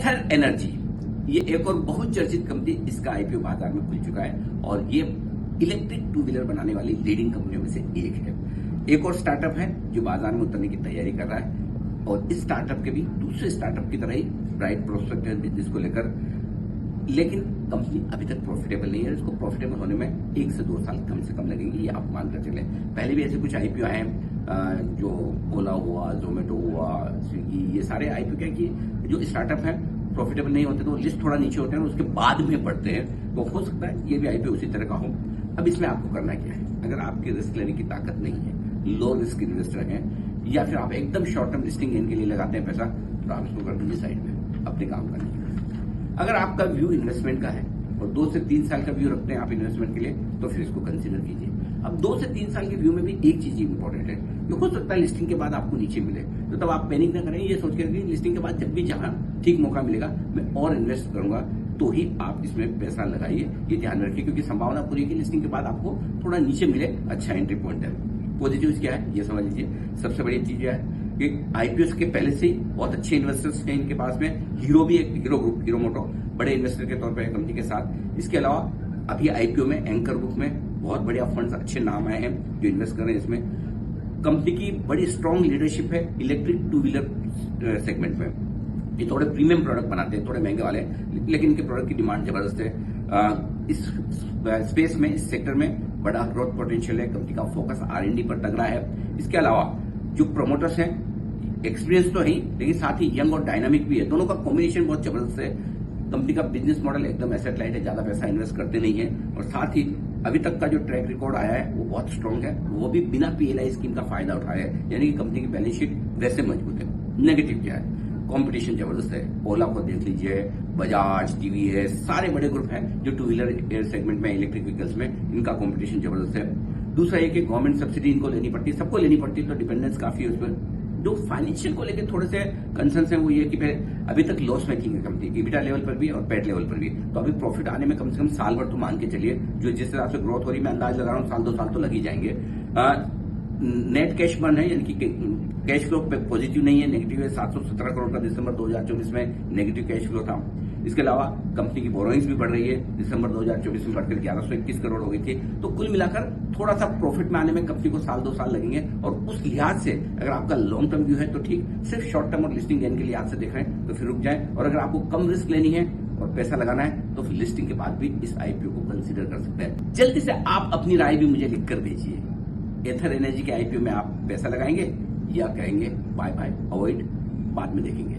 एथर energy, ये एक और बहुत चर्चित कंपनी, इसका आईपीओ बाजार में खुल चुका है और ये इलेक्ट्रिक टू व्हीलर बनाने वाली लीडिंग कंपनियों में से एक है। एक और स्टार्टअप है जो बाजार में उतरने की तैयारी कर रहा है और इस स्टार्टअप के भी दूसरे स्टार्टअप की तरह ही ब्राइट प्रोस्पेक्ट है बिजनेस को लेकर, लेकिन कंपनी अभी तक प्रॉफिटेबल नहीं है। इसको प्रॉफिटेबल होने में 1 से 2 साल कम से कम लगेंगे, ये आप मानकर चले। पहले भी ऐसे कुछ आईपीओ आए हैं, जो ओला हुआ, जोमेटो हुआ, स्विगी, ये सारे आईपीओ क्या कि जो स्टार्टअप है प्रॉफिटेबल नहीं होते तो लिस्ट थोड़ा नीचे होते हैं, उसके बाद में बढ़ते हैं। तो हो सकता है ये भी आईपीओ उसी तरह का हो। अब इसमें आपको करना क्या है, अगर आपकी रिस्क लेने की ताकत नहीं है, लो रिस्क इन्वेस्टर हैं, या फिर आप एकदम शॉर्ट टर्म लिस्टिंग गेन के लिए लगाते हैं पैसा, तो आप इसको कर दीजिए साइड में अपने काम करने के लिए। अगर आपका व्यू इन्वेस्टमेंट का है और 2 से 3 साल का व्यू रखते हैं आप इन्वेस्टमेंट के लिए, तो फिर इसको कंसीडर कीजिए। अब 2 से 3 साल के व्यू में भी एक चीज इंपॉर्टेंट है, ये हो सकता है लिस्टिंग के बाद आपको नीचे मिले, तो तब आप पैनिक ना करें, ये सोच के रखिए लिस्टिंग के बाद जब भी जहां ठीक मौका मिलेगा मैं और इन्वेस्ट करूंगा, तो ही आप इसमें पैसा लगाइए, ये ध्यान रखिए, क्योंकि संभावना पूरी है कि लिस्टिंग के बाद आपको थोड़ा नीचे मिले, अच्छा एंट्री पॉइंट है। पॉजिटिव क्या है ये समझ लीजिए। सबसे बड़ी चीज है कि आईपीओ के पहले से ही बहुत अच्छे इन्वेस्टर्स हैं इनके पास में। हीरो भी एक हीरो ग्रुप, हीरो मोटो बड़े इन्वेस्टर के तौर पर कंपनी के साथ। इसके अलावा अभी आईपीओ में एंकर ग्रुप में बहुत बढ़िया फंड्स, अच्छे नाम आए हैं जो इन्वेस्ट कर रहे हैं इसमें। कंपनी की बड़ी स्ट्रांग लीडरशिप है इलेक्ट्रिक टू व्हीलर सेगमेंट में। ये थोड़े प्रीमियम प्रोडक्ट बनाते हैं, थोड़े महंगे वाले, लेकिन इनके प्रोडक्ट की डिमांड जबरदस्त है। इस स्पेस में, इस सेक्टर में बड़ा ग्रोथ पोटेंशियल है। कंपनी का फोकस R&D पर तगड़ा है। इसके अलावा जो प्रमोटर्स हैं एक्सपीरियंस तो है ही, लेकिन साथ ही यंग और डायनामिक भी है। दोनों का कॉम्बिनेशन बहुत जबरदस्त है। कंपनी का बिजनेस मॉडल एकदम एसेट लाइट है, ज्यादा पैसा इन्वेस्ट करते नहीं है, और साथ ही अभी तक का जो ट्रैक रिकॉर्ड आया है वो बहुत स्ट्रांग है, वो भी बिना PLI स्कीम का फायदा उठाया है, यानी कि कंपनी की बैलेंस शीट वैसे मजबूत है। नेगेटिव क्या है, कंपटीशन जबरदस्त है। ओला को देख लीजिए, बजाज, TVS, सारे बड़े ग्रुप हैं जो टू व्हीलर सेगमेंट में, इलेक्ट्रिक व्हीकल्स में, इनका कंपटीशन जबरदस्त है। दूसरा ये कि गवर्नमेंट सब्सिडी इनको लेनी पड़ती है, सबको लेनी पड़ती है, तो डिपेंडेंस काफी है उस पर। जो फाइनेंशियल को लेकर थोड़े से कंसर्न है वो ये कि अभी तक लॉस मेकिंग है कंपनी, EBITDA लेवल पर भी और पैट लेवल पर भी। तो अभी प्रॉफिट आने में कम से कम साल भर तो मान के चलिए, जो जिस तरह से ग्रोथ हो रही है, मैं अंदाज लगा रहा हूँ 1-2 साल तो लग ही जाएंगे। नेट कैश बर्न है, यानी कि कैश फ्लो पॉजिटिव नहीं है, नेगेटिव है। 717 करोड़ का दिसंबर 2024 में नेगेटिव कैश फ्लो था। इसके अलावा कंपनी की बोरोइंग्स भी बढ़ रही है, दिसंबर 2024 में बढ़कर 1121 करोड़ हो गई थी। तो कुल मिलाकर थोड़ा सा प्रॉफिट में आने में कंपनी को 1-2 साल लगेंगे, और उस लिहाज से अगर आपका लॉन्ग टर्म व्यू है तो ठीक, सिर्फ शॉर्ट टर्म और लिस्टिंग गेन के लिहाज से देख रहे हैं तो फिर रुक जाए। और अगर आपको कम रिस्क लेनी है और पैसा लगाना है तो फिर लिस्टिंग के बाद भी इस आईपीओ को कंसीडर कर सकते हैं। जल्दी से आप अपनी राय भी मुझे लिखकर भेजिए। एथर एनर्जी के आईपीओ में आप पैसा लगाएंगे या कहेंगे बाय बाय, अवॉइड, बाद में देखेंगे।